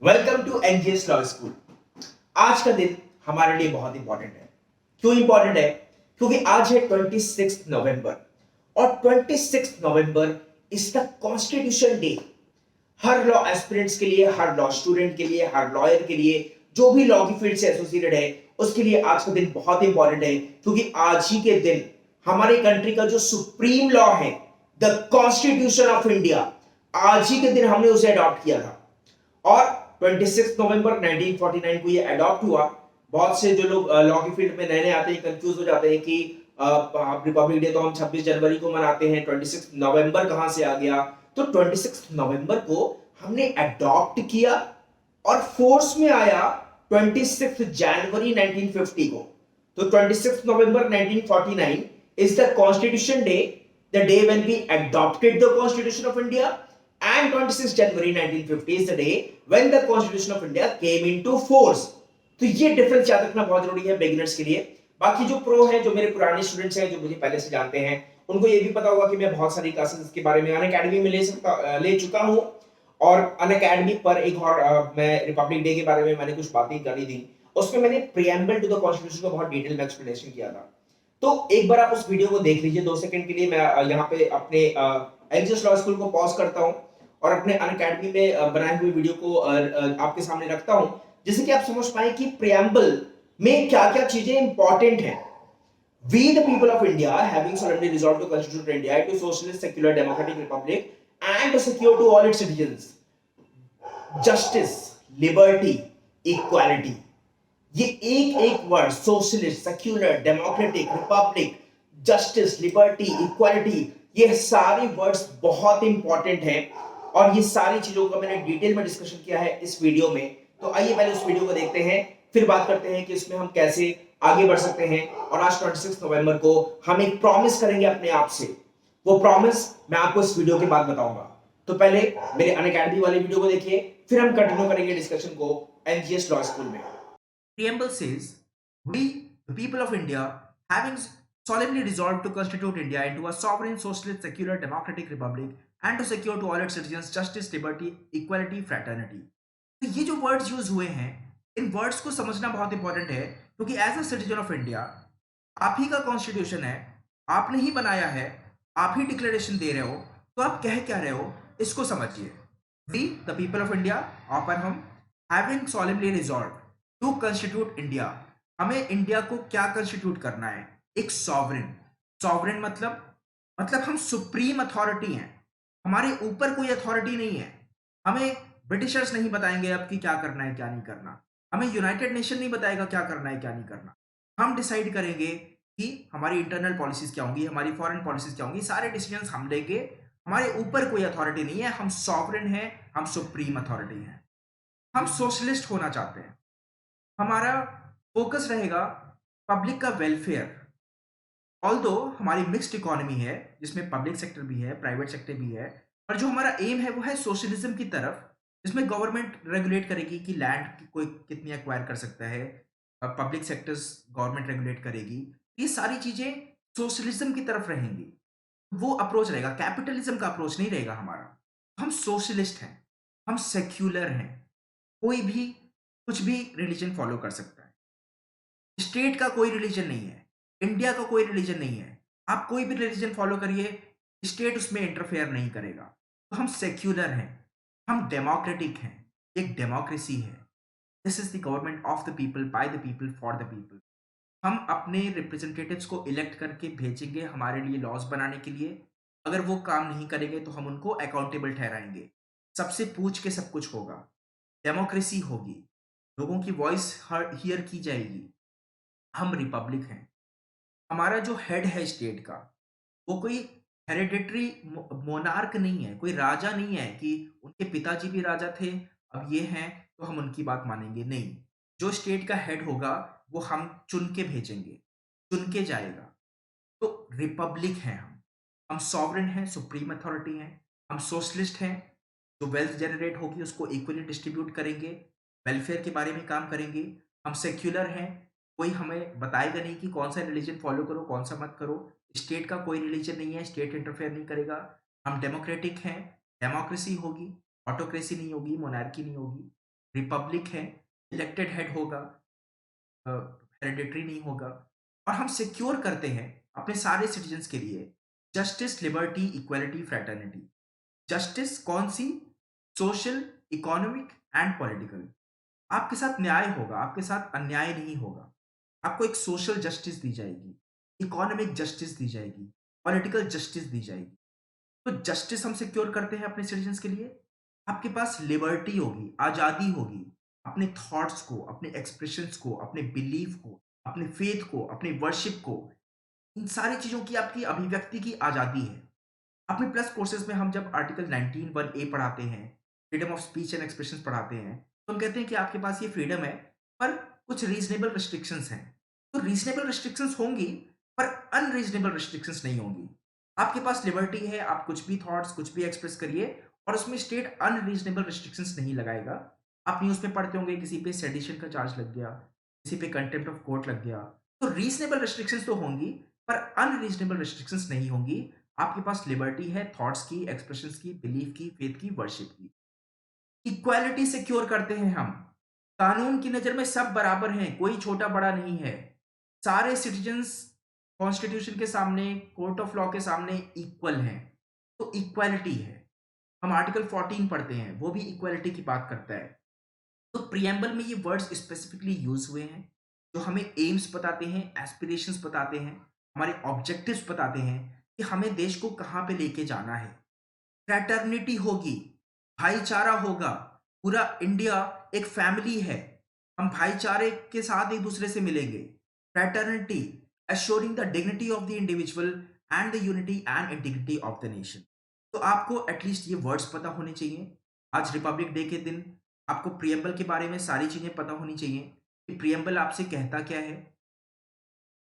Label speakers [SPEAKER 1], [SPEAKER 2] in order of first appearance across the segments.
[SPEAKER 1] Welcome to NGS law school. आज का दिन हमारे लिए बहुत इंपॉर्टेंट है। क्यों इंपॉर्टेंट है? क्योंकि आज है 26 नवंबर और 26 November is the constitution day. Her law aspirants के लिए, हर लॉ स्टूडेंट के लिए, हर लॉयर के लिए, जो भी लॉ की फील्ड से एसोसिएटेड है, उसके लिए आज का दिन बहुत इंपॉर्टेंट है। क्योंकि आज ही के दिन हमारे कंट्री का जो सुप्रीम लॉ है, द कॉन्स्टिट्यूशन ऑफ इंडिया, आज ही के दिन हमने उसे अडॉप्ट किया था। और 26 नवंबर 1949 को ये अडॉप्ट हुआ। बहुत से जो लोग लॉ की फील्ड में नए नए आते हैं, कंफ्यूज हो जाते हैं कि रिपब्लिक डे तो हम 26 जनवरी को मनाते हैं, 26 नवंबर कहां से आ गया? तो 26 नवंबर को हमने अडॉप्ट किया और फोर्स में आया 26 जनवरी 1950 को। तो 26 नवंबर 1949 is the constitution day, the day when we adopted the Constitution of India, and 26 January 1950 is the day when the Constitution of India came into force. तो ये डिफरेंस याद रखना बहुत जरूरी है बिगिनर्स के लिए। बाकी जो प्रो हैं, जो मेरे पुराने स्टूडेंट्स हैं, जो मुझे पहले से जानते हैं, उनको ये भी पता होगा कि मैं बहुत सारी क्लासेस इसके बारे में अनअकैडमी में ले चुका हूँ। और अनअकैडमी पर एक और मैं रिपब्लिक डे के बारे में मैंने कुछ बातें करी थी। उसमें मैंने प्रियम्बल टू द कॉन्स्टिट्यूशन को बहुत डिटेल में एक्सप्लेनेशन किया था। तो एक बार आप उस वीडियो को देख लीजिए। 2 सेकंड के लिए मैं यहाँ पे अपने एग्जिस्ट लॉ स्कूल को पॉज करता हूँ और अपने अनअकैडमी में बनाए हुए वीडियो को आपके सामने रखता हूँ, जिससे कि आप समझ पाए कि प्रियम्बल में क्या क्या चीजें इंपॉर्टेंट हैं। We, the people of India, having solemnly resolved to constitute India into socialist, secular, democratic republic, and to secure to all its citizens justice, liberty, equality। ये एक एक word, socialist, secular, democratic, Republic, justice, liberty, equality, ये सारे words बहुत important हैं और ये सारी चीजों का मैंने डिटेल में डिस्कशन किया है इस वीडियो में। तो आइए पहले उस वीडियो को देखते हैं, फिर बात करते हैं कि इसमें हम कैसे आगे बढ़ सकते हैं। और आज 26 नवंबर को हम एक प्रॉमिस करेंगे अपने आप से। वो प्रॉमिस मैं आपको इस वीडियो के बाद बताऊंगा। तो पहले मेरे अनअकैडमी वाले वीडियो को देखिए, फिर हम कंटिन्यू करेंगे डिस्कशन को एनजीएस लॉ स्कूल में। Preamble says, "We, the people of India, having solemnly resolved to constitute India into a sovereign, socialist, secular, democratic republic, and to secure to all its citizens justice, liberty, equality, fraternity." तो ये जो words use हुए हैं, इन words को समझना बहुत important है, क्योंकि as a citizen of India, आप ही का कॉन्स्टिट्यूशन है, आपने ही बनाया है, आप ही डिक्लेरेशन दे रहे हो, तो आप कह क्या रहे हो, इसको समझिए। We, the people of India, और हम having solemnly resolved to constitute India, हमें इंडिया को क्या कंस्टिट्यूट करना है? एक सॉवरेन। सॉवरेन मतलब हम सुप्रीम अथॉरिटी हैं, हमारे ऊपर कोई अथॉरिटी नहीं है। हमें ब्रिटिशर्स नहीं बताएंगे अब कि क्या करना है क्या नहीं करना, हमें यूनाइटेड नेशन नहीं बताएगा क्या करना है क्या नहीं करना। हम डिसाइड करेंगे कि हमारी इंटरनल पॉलिसीज क्या होंगी, हमारी फॉरेन पॉलिसीज क्या होंगी, सारे डिसीजंस हम लेंगे। हमारे ऊपर कोई अथॉरिटी नहीं है, हम सॉवरेन हैं, हम सुप्रीम अथॉरिटी हैं। हम सोशलिस्ट होना चाहते हैं, हमारा फोकस रहेगा पब्लिक का वेलफेयर। ऑल्दो हमारी मिक्स्ड इकोनॉमी है, जिसमें पब्लिक सेक्टर भी है, प्राइवेट सेक्टर भी है, और जो हमारा एम है वो है सोशलिज्म की तरफ, जिसमें गवर्नमेंट रेगुलेट करेगी कि लैंड कोई कितनी एक्वायर कर सकता है, पब्लिक सेक्टर्स गवर्नमेंट रेगुलेट करेगी। ये सारी चीजें सोशलिज्म की तरफ रहेंगी। वो अप्रोच रहेगा, कैपिटलिज्म का अप्रोच नहीं रहेगा हमारा। हम सोशलिस्ट हैं, हम सेक्युलर हैं, कोई भी कुछ भी रिलीजन फॉलो कर सकता है। स्टेट का कोई रिलीजन नहीं है, इंडिया का कोई रिलीजन नहीं है। आप कोई भी रिलीजन फॉलो करिए, स्टेट उसमें इंटरफेयर नहीं करेगा। तो हम सेक्युलर हैं, हम डेमोक्रेटिक हैं, एक डेमोक्रेसी है। This is the government of the people, by the people, for the people. हम अपने रिप्रेजेंटेटिव्स को इलेक्ट करके भेजेंगे हमारे लिए लॉज बनाने के लिए। अगर वो काम नहीं करेंगे तो हम उनको अकाउंटेबल ठहराएंगे। सबसे पूछ के सब कुछ होगा, डेमोक्रेसी होगी, लोगों की वॉइस हियर की जाएगी। हम रिपब्लिक हैं, हमारा जो हेड है स्टेट का, वो कोई हेरिडिटरी मोनार्क नहीं है, कोई राजा नहीं है कि उनके पिताजी भी राजा थे, अब ये हैं तो हम उनकी बात मानेंगे। नहीं, जो स्टेट का हेड होगा वो हम चुन के भेजेंगे, चुन के जाएगा। तो रिपब्लिक हैं हम सॉवरेन हैं, सुप्रीम अथॉरिटी हैं, हम सोशलिस्ट हैं, जो वेल्थ जनरेट होगी उसको इक्वली डिस्ट्रीब्यूट करेंगे, वेलफेयर के बारे में काम करेंगे। हम सेक्युलर हैं, कोई हमें बताएगा नहीं कि कौन सा रिलीजन फॉलो करो कौन सा मत करो। स्टेट का कोई रिलीजन नहीं है, स्टेट इंटरफेयर नहीं करेगा। हम डेमोक्रेटिक हैं, डेमोक्रेसी होगी, ऑटोक्रेसी नहीं होगी, मोनार्की नहीं होगी। रिपब्लिक है, इलेक्टेड हेड होगा, हेरिडिटरी नहीं होगा, और हम सिक्योर करते हैं अपने सारे सिटीजन्स के लिए justice, liberty, equality, fraternity. Justice कौन सी? Social, economic and political. आपके साथ न्याय होगा, आपके साथ अन्याय नहीं होगा। आपको एक सोशल जस्टिस दी जाएगी, इकोनॉमिक जस्टिस दी जाएगी, पॉलिटिकल जस्टिस दी जाएगी। तो जस्टिस हम सिक्योर करते हैं अपने सिटीजन्स के लिए। आपके पास लिबर्टी होगी, आज़ादी होगी, अपने थॉट्स को, अपने एक्सप्रेशंस को, अपने बिलीफ को, अपने फेथ को, अपने वर्शिप को, इन सारी चीज़ों की आपकी अभिव्यक्ति की आज़ादी है। अपने प्लस कोर्सेज में हम जब आर्टिकल 19(1)(a) पढ़ाते हैं, freedom of speech and expression पढ़ाते हैं, तो हम कहते हैं कि आपके पास ये फ्रीडम है, पर कुछ रीजनेबल रिस्ट्रिक्शंस हैं। तो रीजनेबल रिस्ट्रिक्शंस होंगी, पर अनरीजनेबल रिस्ट्रिक्शंस नहीं होंगी। आपके पास लिबर्टी है, आप कुछ भी थॉट्स, कुछ भी एक्सप्रेस करिए, और उसमें स्टेट अनरीजनेबल रिस्ट्रिक्शंस नहीं लगाएगा। आप न्यूज़ में पढ़ते होंगे किसी पे सेडिशन का चार्ज लग गया, किसी पे कंटेम्प्ट ऑफ कोर्ट लग गया। तो रीजनेबल रिस्ट्रिक्शंस तो होंगी, पर अनरीजनेबल रिस्ट्रिक्शंस नहीं होंगी। आपके पास लिबर्टी है थॉट्स की, एक्सप्रेशंस की, बिलीफ की, फेथ की, वर्शिप की। इक्वालिटी सिक्योर करते हैं हम। कानून की नजर में सब बराबर हैं, कोई छोटा बड़ा नहीं है। सारे सिटीजन्स कॉन्स्टिट्यूशन के सामने, कोर्ट ऑफ लॉ के सामने इक्वल हैं। तो इक्वालिटी है। हम आर्टिकल 14 पढ़ते हैं, वो भी इक्वालिटी की बात करता है। तो प्रियम्बल में ये वर्ड्स स्पेसिफिकली यूज हुए हैं, जो हमें एम्स बताते हैं, एस्पिरेशंस बताते हैं, हमारे ऑब्जेक्टिव्स बताते हैं कि हमें देश को कहाँ पे लेके जाना है। फ्रैटर्निटी होगी, भाईचारा होगा, पूरा इंडिया एक फैमिली है, हम भाईचारे के साथ एक दूसरे से मिलेंगे। Fraternity, assuring the dignity of the individual and the unity and integrity of the nation। तो आपको एटलीस्ट ये वर्ड्स पता होने चाहिए। आज रिपब्लिक डे के दिन आपको प्रियम्बल के बारे में सारी चीजें पता होनी चाहिए कि प्रियम्बल आपसे कहता क्या है,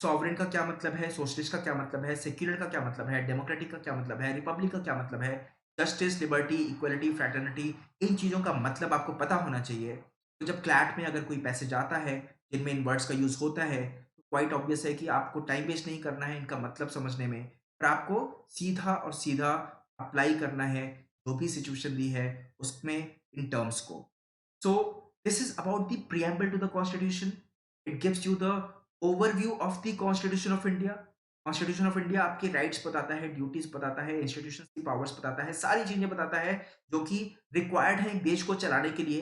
[SPEAKER 1] सॉवरेन का क्या मतलब है, सोशलिस्ट का क्या मतलब है, सेक्युलर का क्या मतलब है, डेमोक्रेटिक का क्या मतलब है, रिपब्लिक का क्या मतलब है, जस्टिस, लिबर्टी, इक्वलिटी, फ्रैटर्निटी, इन चीज़ों का मतलब आपको पता होना चाहिए। तो जब क्लैट में अगर कोई पैसेज आता है जिनमें इन वर्ड्स का यूज़ होता है, तो क्वाइट ऑब्वियस है कि आपको टाइम वेस्ट नहीं करना है इनका मतलब समझने में, पर आपको सीधा और सीधा अप्लाई करना है जो भी सिचुएशन दी है उसमें इन टर्म्स को। So this is about the preamble to the Constitution. It gives you the overview of the Constitution of India. Constitution of India आपके राइट्स बताता है, ड्यूटीज बताता है, इंस्टीट्यूशंस की पावर्स बताता है, सारी चीजें बताता है जो कि रिक्वायर्ड है एक देश को चलाने के लिए।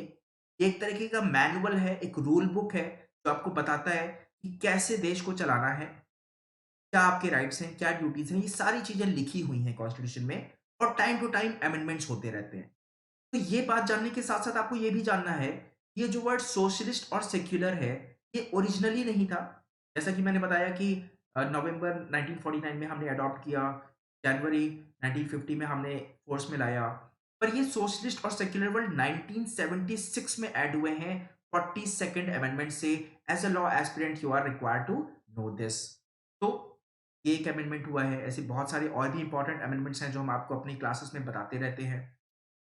[SPEAKER 1] ये एक तरीके का मैनुअल है, एक रूल बुक है जो आपको बताता है कि कैसे देश को चलाना है, क्या आपके राइट्स हैं, क्या ड्यूटीज हैं, ये सारी चीजें लिखी हुई हैं कॉन्स्टिट्यूशन में, और टाइम टू टाइम अमेंडमेंट्स होते रहते हैं। तो ये बात जानने के साथ-साथ आपको ये भी जानना है, ये जो वर्ड सोशलिस्ट और सेक्युलर है, ये ओरिजिनली नहीं था। जैसा कि मैंने बताया कि नवंबर 1949 में हमने अडॉप्ट किया, जनवरी 1950 में हमने फोर्स में लाया। पर ये सोशलिस्ट और सेक्युलर वर्ड 1976 में ऐड हुए हैं 42nd अमेंडमेंट से। As a law aspirant you are required to know this. तो ये एक अमेंडमेंट हुआ है। ऐसे बहुत सारे और भी इंपॉर्टेंट अमेंडमेंट्स हैं जो हम आपको अपनी क्लासेस में बताते रहते हैं।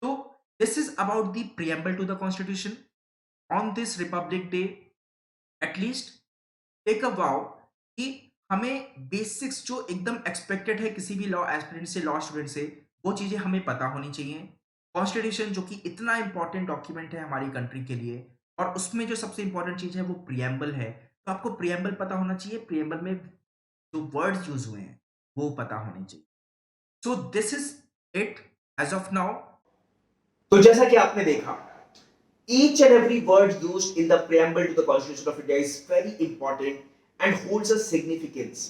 [SPEAKER 1] तो this is about the preamble to the constitution। On this republic day at least take a vow कि हमें बेसिक्स जो एकदम एक्सपेक्टेड है किसी भी लॉ एस्पिरेंट से, लॉ स्टूडेंट से, वो चीजें हमें पता होनी चाहिए। कॉन्स्टिट्यूशन जो कि इतना इंपॉर्टेंट डॉक्यूमेंट है हमारी कंट्री के लिए, और उसमें जो सबसे इंपॉर्टेंट चीज है वो प्रियम्बल है। तो आपको प्रियम्बल पता होना चाहिए, प्रियम्बल में जो वर्ड्स यूज हुए हैं वो पता होने चाहिए। So this is it as of now. तो जैसा कि आपने देखा, each and every word used in the preamble to the Constitution of India is very important and holds a significance.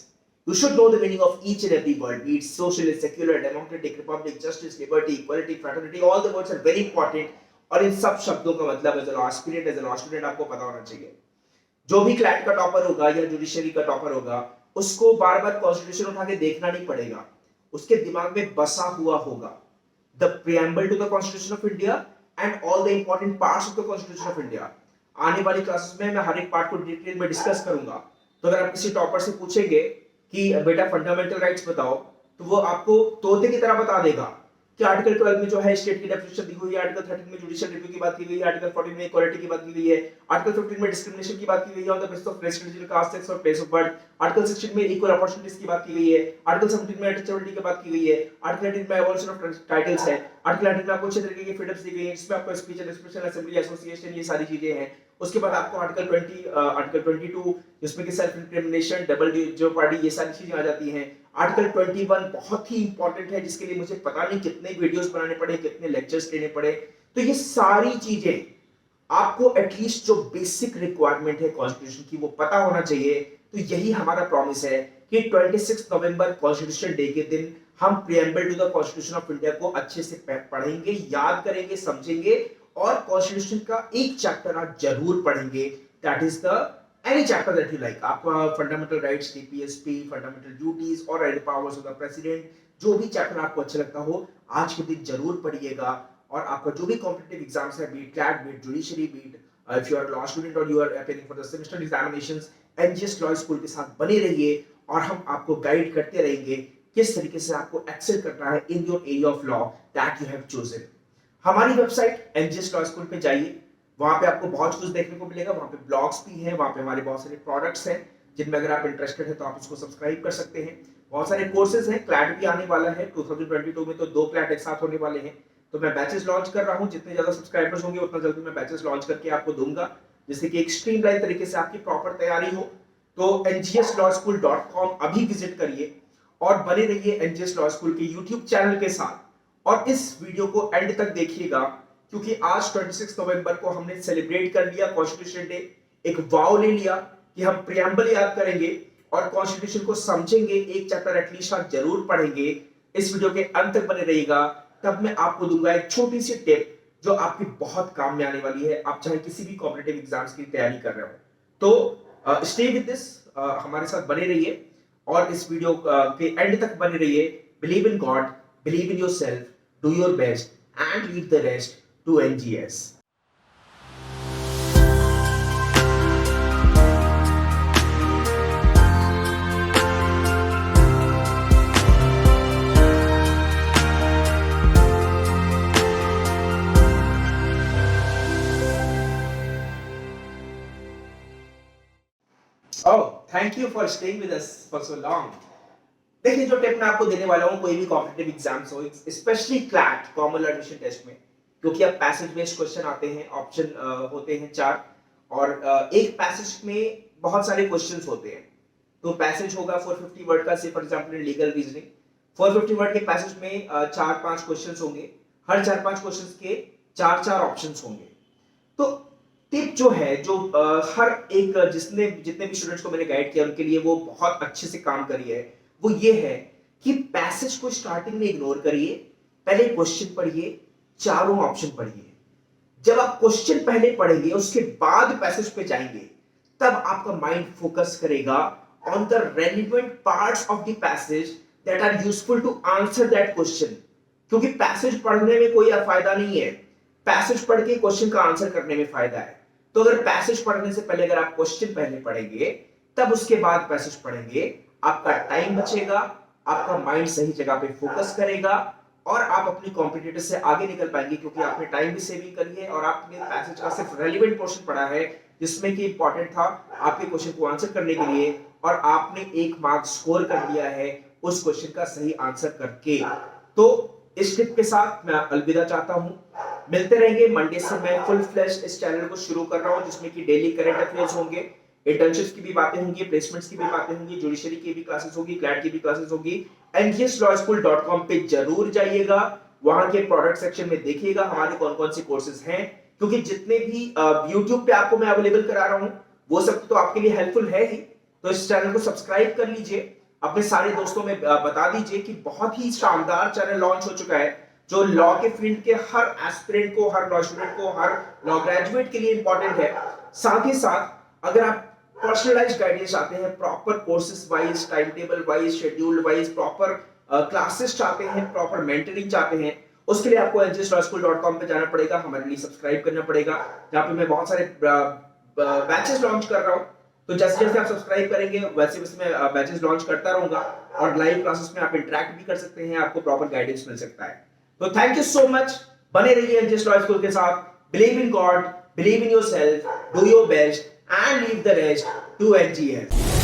[SPEAKER 1] You should know the meaning of each and every word, be it socialist, secular, democratic, republic, justice, liberty, equality, fraternity, all the words are very important, और इन सब शब्दों का मतलब as law aspirant, as law student आपको पता होना चाहिए। जो भी क्लैट का टॉपर होगा या जुडिशरी का टॉपर होगा, उसको बार बार कॉन्स्टिट्यूशन उठा के देखना नहीं पड़ेगा, उसके दिमाग में बसा हुआ होगा the preamble to the Constitution of India and all the important parts of the Constitution of India। आने वाली क्लासेस में मैं हर एक पार्ट को डिटेल में डिस्कस करूंगा। तो अगर आप किसी टॉपर से पूछेंगे कि बेटा फंडामेंटल राइट्स बताओ, तो वो आपको तोते की तरह बता देगा, कि आर्टिकल 12 में जो है स्टेट की डेफिनेशन दी हुई है, आर्टिकल 13 में जुडिशियल रिव्यू की बात की गई है, आर्टिकल 14 में इक्वालिटी की बात की गई है, आर्टिकल 15 में डिस्क्रिमिनेशन की बात की गई है on the basis of race, religion, caste, sex और प्लेस ऑफ बर्थ, आर्टिकल 16 में इक्वल अपॉर्चुनिटीज की बात की गई है, आर्टिकल 17 में अटैचेबिलिटी की बात की गई है, आर्टिकल 18 में एवोल्यूशन ऑफ टाइटल्स है, आर्टिकल 18 में आपको अच्छे तरीके की फ्रीडम्स दी गई है, इसमें आपको speech and expression, assembly, association, ये सारी चीजें हैं। उसके बाद आपको आर्टिकल 20 आर्टिकल 22 जिसमें कि सेल्फ इंक्रिमिनेशन, डबल जेओपार्डी, ये सारी चीजें आ जाती हैं। आर्टिकल 21 बहुत ही इंपॉर्टेंट है, जिसके लिए मुझे पता नहीं कितने वीडियोस बनाने पड़े, कितने लेक्चर्स लेने पड़े। तो ये सारी चीजें आपको एटलीस्ट जो बेसिक रिक्वायरमेंट है कॉन्स्टिट्यूशन की वो पता होना चाहिए। तो यही हमारा प्रॉमिस है कि 26 नवंबर कॉन्स्टिट्यूशन डे के दिन हम preamble to the constitution of India को अच्छे से पढ़ेंगे, याद करेंगे, समझेंगे और कॉन्स्टिट्यूशन का एक चैप्टर आज जरूर पढ़ेंगे। That is the any chapter that you like. आपका फंडामेंटल राइट्स, टीपीएसपी, फंडामेंटल ड्यूटीज और any powers of the president, जो भी चैप्टर आपको अच्छा लगता हो आज के दिन जरूर पढ़िएगा। और आपका जो भी कॉम्पिटिटिव एग्जाम्स है, be it CLAT, be it judiciary, be it if you are a law student or you are appearing for the semester examinations, NGS law school के साथ बने रहिए और हम आपको गाइड करते रहेंगे किस तरीके से आपको एक्सेल करना है in your area of law that you have chosen. हमारी वेबसाइट NGS लॉ स्कूल पे जाइए, वहां पे आपको बहुत कुछ देखने को मिलेगा। वहां पे ब्लॉग्स भी हैं, वहां पे हमारे बहुत सारे प्रोडक्ट्स हैं जिनमें अगर आप इंटरेस्टेड हैं तो आप उसको सब्सक्राइब कर सकते हैं। बहुत सारे कोर्सेज हैं, क्लैट भी आने वाला है 2022 में, तो 2 क्लैट एक साथ होने वाले हैं। तो मैं बैचेस लॉन्च कर रहा हूं, जितने ज्यादा सब्सक्राइबर्स होंगे उतना जल्दी मैं बैचेस लॉन्च करके आपको दूंगा, जिससे कि एक स्ट्रीमलाइन तरीके से आपकी प्रॉपर तैयारी हो। तो ngslawschool.com अभी विजिट करिए और बने रहिए NGS लॉ स्कूल के YouTube चैनल के साथ। और इस वीडियो को एंड तक देखिएगा, क्योंकि आज 26 नवंबर को हमने सेलिब्रेट कर लिया कॉन्स्टिट्यूशन डे। एक वाव ले लिया कि हम प्रीएम्बल याद करेंगे और कॉन्स्टिट्यूशन को समझेंगे, एक चैप्टर एटलीस्ट आप जरूर पढ़ेंगे। इस वीडियो के अंत तक बने रहिएगा, तब मैं आपको दूंगा एक छोटी सी टिप जो आपकी बहुत काम में आने वाली है, आप चाहे किसी भी कॉम्पिटिटिव एग्जाम्स की तैयारी कर रहे हो। तो स्टे विद दिस, हमारे साथ बने रहिए और इस वीडियो के एंड तक बने रहिए। Believe in God, believe in yourself, do your best and leave the rest to NGS। Oh, thank you for staying with us for so long. देखिए, जो टिप मैं आपको देने वाला हूँ, कोई भी कॉम्पिटिटिव एग्जाम्स हो, specially CLAT common admission test में, क्योंकि अब पैसेज बेस्ड क्वेश्चन आते हैं, ऑप्शन होते हैं 4 और एक पैसेज में बहुत सारे क्वेश्चंस होते हैं। तो पैसेज होगा 450 वर्ड का, से for example in legal reasoning 450 word के पैसेज में 4-5 क्वेश्चंस होंगे, हर 4-5 क्वेश्चंस के 4-4 ऑप्शंस होंगे। तो टिप जो है, जो हर एक जितने भी स्टूडेंट्स को मैंने गाइड किया उनके लिए वो बहुत अच्छे से काम करी है, वो ये है कि पैसेज को स्टार्टिंग में इग्नोर करिए, पहले क्वेश्चन पढ़िए, चारों ऑप्शन पढ़िए। जब आप क्वेश्चन पहले पढ़ेंगे उसके बाद पैसेज पे जाएंगे, तब आपका माइंड फोकस करेगा on the relevant parts of the passage that are useful to answer that question. क्योंकि पैसेज पढ़ने में कोई फायदा नहीं है, पैसेज पढ़ के क्वेश्चन का आंसर करने में फायदा है। तो अगर पैसेज पढ़ने से पहले अगर आप क्वेश्चन पहले पढ़ेंगे तब उसके बाद पैसेज पढ़ेंगे, आपका टाइम बचेगा, आपका माइंड सही जगह पे फोकस करेगा और आप अपनी कॉम्पिटिटर से आगे निकल पाएंगे, क्योंकि आपने टाइम भी सेविंग करी है और आपने पैसेज का सिर्फ रेलेवेंट पोर्शन पढ़ा है जिसमें कि इंपॉर्टेंट था आपके क्वेश्चन को आंसर करने के लिए, और आपने 1 मार्क स्कोर कर लिया है उस क्वेश्चन का सही आंसर करके। तो इस टिप के साथ मैं अलविदा चाहता हूं। मिलते रहेंगे मंडे से। मैं फुल फ्लैश इस चैनल को शुरू कर रहा हूं, जिसमें कि डेली करंट अफेयर्स होंगे, इंटर्नशिप्स की भी बातें होंगी, प्लेसमेंट्स की भी बातें होंगी, जुडिशरी की भी क्लासेस होगी, क्लैट की भी क्लासेस होगी। ngslawschool.com पे जरूर जाइएगा, वहां के प्रोडक्ट सेक्शन में देखिएगा हमारे कौन कौन से कोर्सेज हैं, क्योंकि जितने भी YouTube पे आपको मैं अवेलेबल करा रहा हूं वो सब तो आपके लिए हेल्पफुल है ही। तो इस चैनल को सब्सक्राइब कर लीजिए, अपने सारे दोस्तों में बता दीजिए कि बहुत ही शानदार चैनल लॉन्च हो चुका है, जो लॉ के फील्ड के हर एस्पिरेंट को, हर लॉ स्टूडेंट को, हर लॉ ग्रेजुएट के लिए इंपॉर्टेंट है। साथ ही साथ अगर आप पर्सनलाइज्ड गाइडेंस चाहते हैं, proper courses wise, time table wise, schedule wise, proper classes चाहते हैं, प्रॉपर मेंटरिंग चाहते हैं, उसके लिए आपको ngslawschool.com पे जाना पड़ेगा, हमारे लिए सब्सक्राइब करना पड़ेगा, जहां पे मैं बहुत सारे बैचेस लॉन्च कर रहा हूं। तो जैसे जैसे आप सब्सक्राइब करेंगे वैसे वैसे मैं बैचेस लॉन्च करता रहूंगा और लाइव क्लासेस में आप इंटरेक्ट भी कर सकते हैं, आपको प्रॉपर गाइडेंस मिल सकता है। तो थैंक यू सो मच, बने रहिए एनजेएस लॉ स्कूल के साथ। Believe in God, believe in yourself, do your best and leave the rest to NGS.